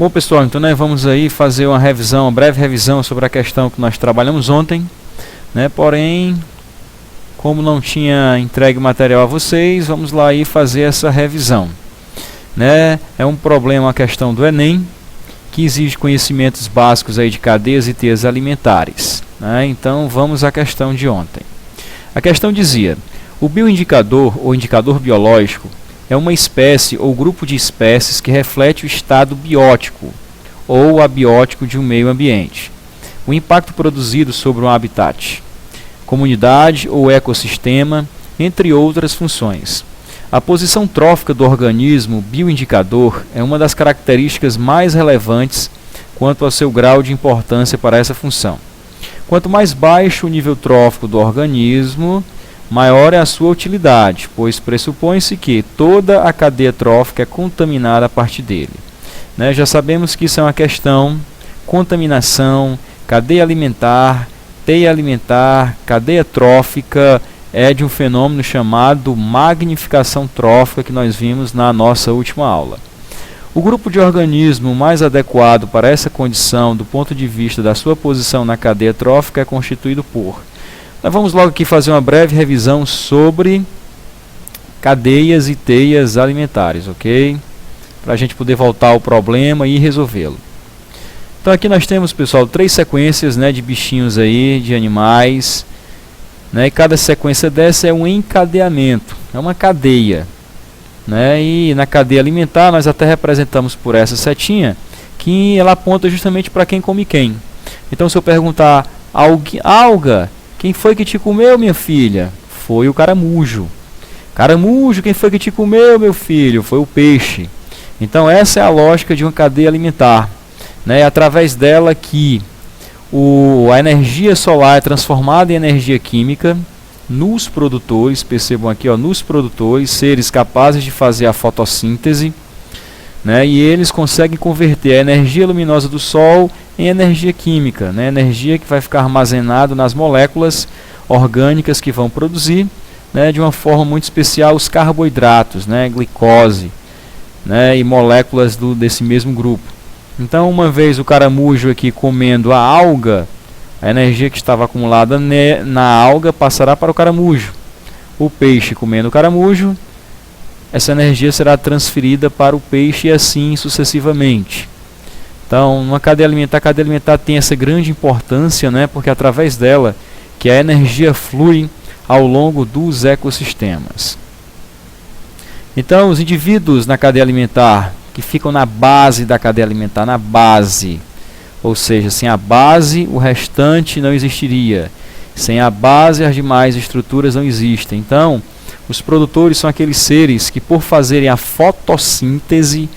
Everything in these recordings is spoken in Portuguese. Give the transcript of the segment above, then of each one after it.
Bom, pessoal, então vamos aí fazer uma revisão, uma breve revisão sobre a questão que nós trabalhamos ontem, porém, como não tinha entregue o material a vocês, vamos lá aí fazer essa revisão. É um problema a questão do Enem, que exige conhecimentos básicos aí de cadeias e teias alimentares. Então vamos à questão de ontem. A questão dizia: o bioindicador ou indicador biológico é uma espécie ou grupo de espécies que reflete o estado biótico ou abiótico de um meio ambiente, o impacto produzido sobre um habitat, comunidade ou ecossistema, entre outras funções. A posição trófica do organismo bioindicador é uma das características mais relevantes quanto ao seu grau de importância para essa função. Quanto mais baixo o nível trófico do organismo, maior é a sua utilidade, pois pressupõe-se que toda a cadeia trófica é contaminada a partir dele. Já sabemos que isso é uma questão: contaminação, cadeia alimentar, teia alimentar, cadeia trófica, é de um fenômeno chamado magnificação trófica que nós vimos na nossa última aula. O grupo de organismo mais adequado para essa condição do ponto de vista da sua posição na cadeia trófica é constituído por... Nós vamos logo aqui fazer uma breve revisão sobre cadeias e teias alimentares, ok? Para a gente poder voltar ao problema e resolvê-lo. Então aqui nós temos, pessoal, 3 sequências de bichinhos aí, de animais. E cada sequência dessa é um encadeamento, é uma cadeia. E na cadeia alimentar nós até representamos por essa setinha, que ela aponta justamente para quem come quem. Então se eu perguntar: alga, quem foi que te comeu, minha filha? Foi o caramujo. Caramujo, quem foi que te comeu, meu filho? Foi o peixe. Então essa é a lógica de uma cadeia alimentar. É através dela que a energia solar é transformada em energia química nos produtores, percebam aqui, nos produtores, seres capazes de fazer a fotossíntese, e eles conseguem converter a energia luminosa do Sol em energia química, energia que vai ficar armazenada nas moléculas orgânicas que vão produzir, de uma forma muito especial, os carboidratos, glicose, e moléculas desse mesmo grupo. Então, uma vez o caramujo aqui comendo a alga, a energia que estava acumulada na alga passará para o caramujo. O peixe comendo o caramujo, essa energia será transferida para o peixe e assim sucessivamente. Então, uma cadeia alimentar tem essa grande importância, porque é através dela que a energia flui ao longo dos ecossistemas. Então, os indivíduos na cadeia alimentar que ficam na base da cadeia alimentar, na base, ou seja, sem a base o restante não existiria. Sem a base as demais estruturas não existem. Então, os produtores são aqueles seres que, por fazerem a fotossíntese,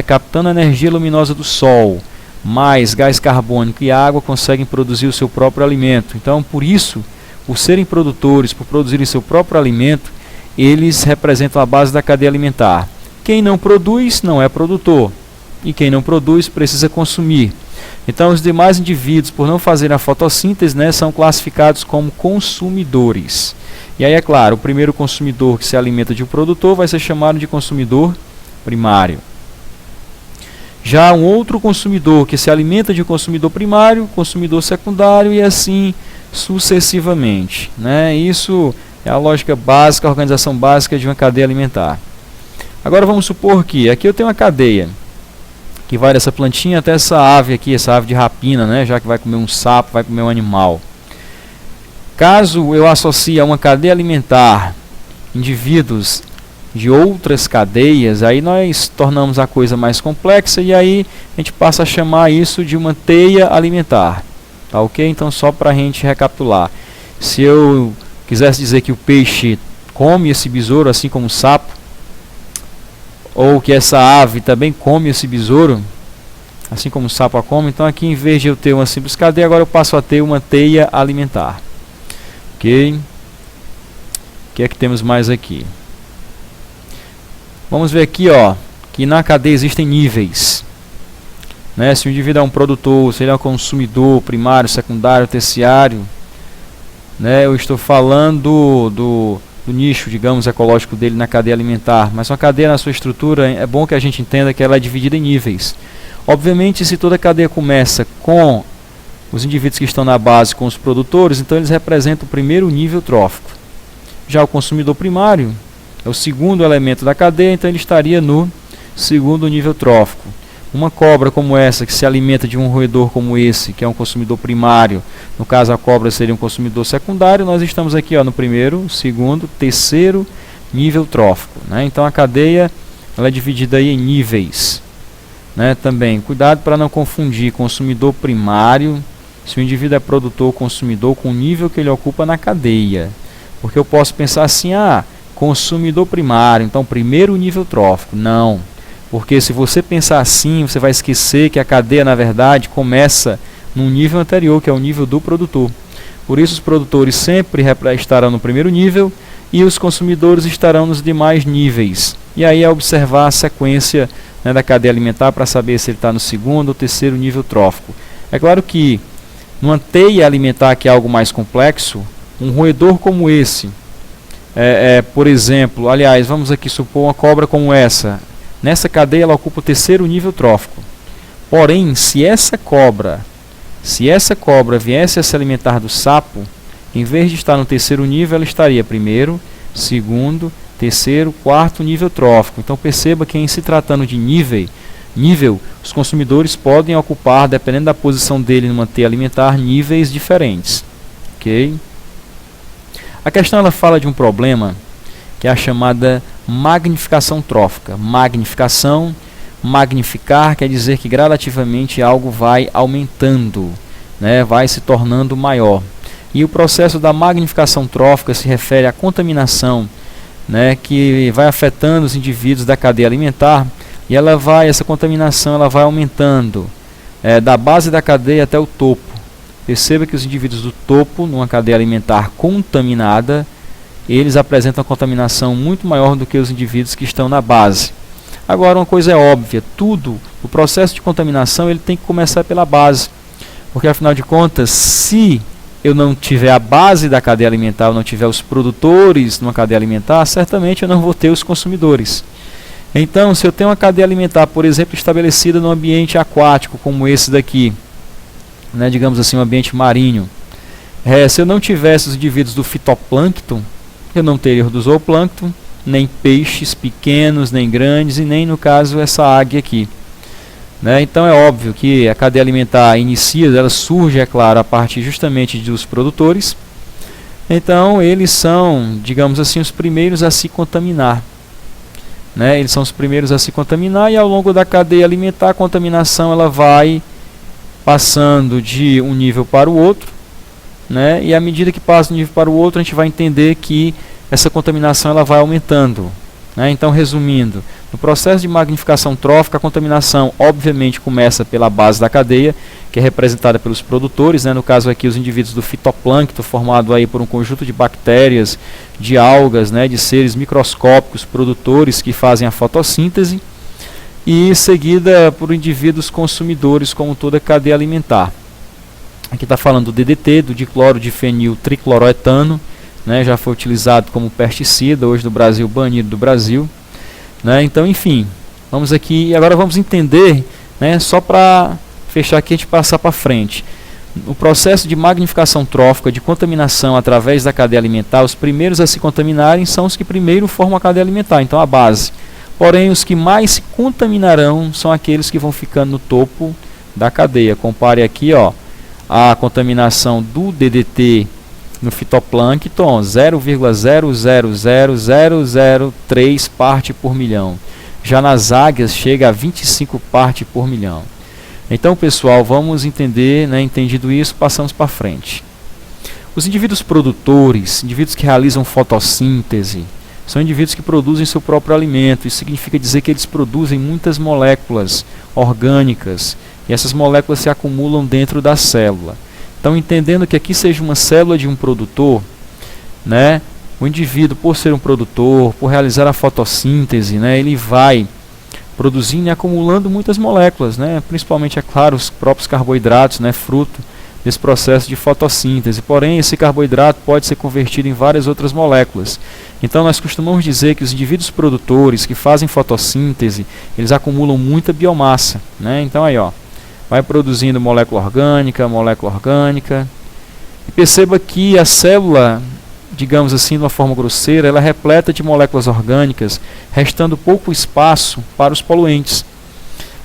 captando a energia luminosa do Sol, mais gás carbônico e água, conseguem produzir o seu próprio alimento. Então, por isso, por serem produtores, por produzirem seu próprio alimento, eles representam a base da cadeia alimentar. Quem não produz não é produtor, e quem não produz precisa consumir. Então, os demais indivíduos, por não fazerem a fotossíntese, são classificados como consumidores. E aí, é claro, o primeiro consumidor que se alimenta de um produtor vai ser chamado de consumidor primário. Já um outro consumidor que se alimenta de um consumidor primário, consumidor secundário e assim sucessivamente. Isso é a lógica básica, a organização básica de uma cadeia alimentar. Agora vamos supor que aqui eu tenho uma cadeia que vai dessa plantinha até essa ave aqui, essa ave de rapina, já que vai comer um sapo, vai comer um animal. Caso eu associe a uma cadeia alimentar indivíduos de outras cadeias, aí nós tornamos a coisa mais complexa e aí a gente passa a chamar isso de uma teia alimentar. Tá ok? Então, só para a gente recapitular. Se eu quisesse dizer que o peixe come esse besouro, assim como o sapo, ou que essa ave também come esse besouro, assim como o sapo a come, então aqui, em vez de eu ter uma simples cadeia, agora eu passo a ter uma teia alimentar. Ok? O que é que temos mais aqui? Vamos ver aqui, que na cadeia existem níveis. Se o indivíduo é um produtor, se ele é um consumidor primário, secundário, terciário, eu estou falando do nicho, digamos, ecológico dele na cadeia alimentar, mas uma cadeia na sua estrutura, é bom que a gente entenda que ela é dividida em níveis. Obviamente, se toda a cadeia começa com os indivíduos que estão na base, com os produtores, então eles representam o primeiro nível trófico. Já o consumidor primário é o segundo elemento da cadeia, então ele estaria no segundo nível trófico. Uma cobra como essa, que se alimenta de um roedor como esse, que é um consumidor primário, no caso a cobra seria um consumidor secundário, nós estamos aqui no primeiro, segundo, terceiro nível trófico, né? Então a cadeia ela é dividida aí em níveis, né? Também, cuidado para não confundir consumidor primário, se o indivíduo é produtor ou consumidor, com o nível que ele ocupa na cadeia. Porque eu posso pensar assim, consumidor primário, então primeiro nível trófico. Não. Porque se você pensar assim, você vai esquecer que a cadeia, na verdade, começa num nível anterior, que é o nível do produtor. Por isso, os produtores sempre estarão no primeiro nível e os consumidores estarão nos demais níveis. E aí é observar a sequência, né, da cadeia alimentar para saber se ele está no segundo ou terceiro nível trófico. É claro que, numa teia alimentar que é algo mais complexo, um roedor como esse, por exemplo, aliás, vamos aqui supor uma cobra como essa. Nessa cadeia ela ocupa o terceiro nível trófico. Porém, se essa cobra viesse a se alimentar do sapo, em vez de estar no terceiro nível, ela estaria primeiro, segundo, terceiro, quarto nível trófico. Então perceba que em se tratando de nível, os consumidores podem ocupar, dependendo da posição dele numa teia alimentar, níveis diferentes. Ok? A questão ela fala de um problema que é a chamada magnificação trófica. Magnificar quer dizer que gradativamente algo vai aumentando, né, vai se tornando maior. E o processo da magnificação trófica se refere à contaminação, né, que vai afetando os indivíduos da cadeia alimentar, e essa contaminação ela vai aumentando da base da cadeia até o topo. Perceba que os indivíduos do topo, numa cadeia alimentar contaminada, eles apresentam contaminação muito maior do que os indivíduos que estão na base. Agora, uma coisa é óbvia, o processo de contaminação ele tem que começar pela base, porque afinal de contas, se eu não tiver a base da cadeia alimentar, eu não tiver os produtores numa cadeia alimentar, certamente eu não vou ter os consumidores. Então, se eu tenho uma cadeia alimentar, por exemplo, estabelecida num ambiente aquático, como esse daqui, né, digamos assim, um ambiente marinho, se eu não tivesse os indivíduos do fitoplâncton, eu não teria do zooplâncton, nem peixes pequenos, nem grandes, e nem, no caso, essa águia aqui. Né? Então é óbvio que a cadeia alimentar ela surge, é claro, a partir justamente dos produtores. Então eles são, digamos assim, os primeiros a se contaminar. Né? Eles são os primeiros a se contaminar, e ao longo da cadeia alimentar a contaminação ela vai passando de um nível para o outro. Né? E à medida que passa de um nível para o outro, a gente vai entender que essa contaminação ela vai aumentando. Né? Então, resumindo, no processo de magnificação trófica, a contaminação obviamente começa pela base da cadeia, que é representada pelos produtores, né? No caso aqui os indivíduos do fitoplâncton, formado aí por um conjunto de bactérias, de algas, né? De seres microscópicos, produtores que fazem a fotossíntese, e seguida por indivíduos consumidores, como toda a cadeia alimentar. Aqui está falando do DDT, do dicloro de fenil tricloroetano, né, já foi utilizado como pesticida, hoje no Brasil, banido do Brasil. Né, então, enfim, vamos aqui, e agora vamos entender, né, só para fechar aqui e a gente passar para frente. O processo de magnificação trófica, de contaminação através da cadeia alimentar, os primeiros a se contaminarem são os que primeiro formam a cadeia alimentar, então a base. Porém, os que mais se contaminarão são aqueles que vão ficando no topo da cadeia. Compare aqui, a contaminação do DDT no fitoplâncton, 0,000003 parte por milhão. Já nas águias chega a 25 parte por milhão. Então, pessoal, vamos entender, né, entendido isso, passamos para frente. Os indivíduos produtores, indivíduos que realizam fotossíntese, são indivíduos que produzem seu próprio alimento. Isso significa dizer que eles produzem muitas moléculas orgânicas, e essas moléculas se acumulam dentro da célula. Então, entendendo que aqui seja uma célula de um produtor, né, o indivíduo, por ser um produtor, por realizar a fotossíntese, né, ele vai produzindo e acumulando muitas moléculas, né, principalmente, é claro, os próprios carboidratos, né, fruto desse processo de fotossíntese. Porém, esse carboidrato pode ser convertido em várias outras moléculas. Então, nós costumamos dizer que os indivíduos produtores que fazem fotossíntese, eles acumulam muita biomassa, né? Então, aí, ó, vai produzindo molécula orgânica. E perceba que a célula, digamos assim, de uma forma grosseira, ela é repleta de moléculas orgânicas, restando pouco espaço para os poluentes.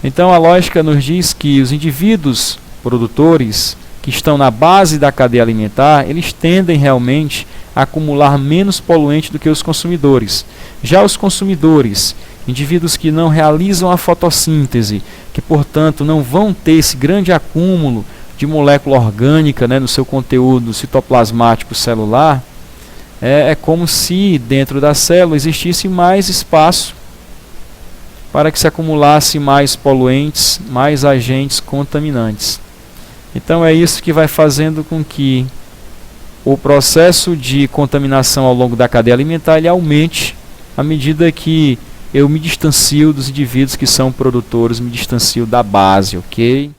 Então, a lógica nos diz que os indivíduos produtores que estão na base da cadeia alimentar, eles tendem realmente a acumular menos poluente do que os consumidores. Já os consumidores, indivíduos que não realizam a fotossíntese, que portanto não vão ter esse grande acúmulo de molécula orgânica, né, no seu conteúdo citoplasmático celular, é como se dentro da célula existisse mais espaço para que se acumulasse mais poluentes, mais agentes contaminantes. Então é isso que vai fazendo com que o processo de contaminação ao longo da cadeia alimentar ele aumente à medida que eu me distancio dos indivíduos que são produtores, me distancio da base, ok?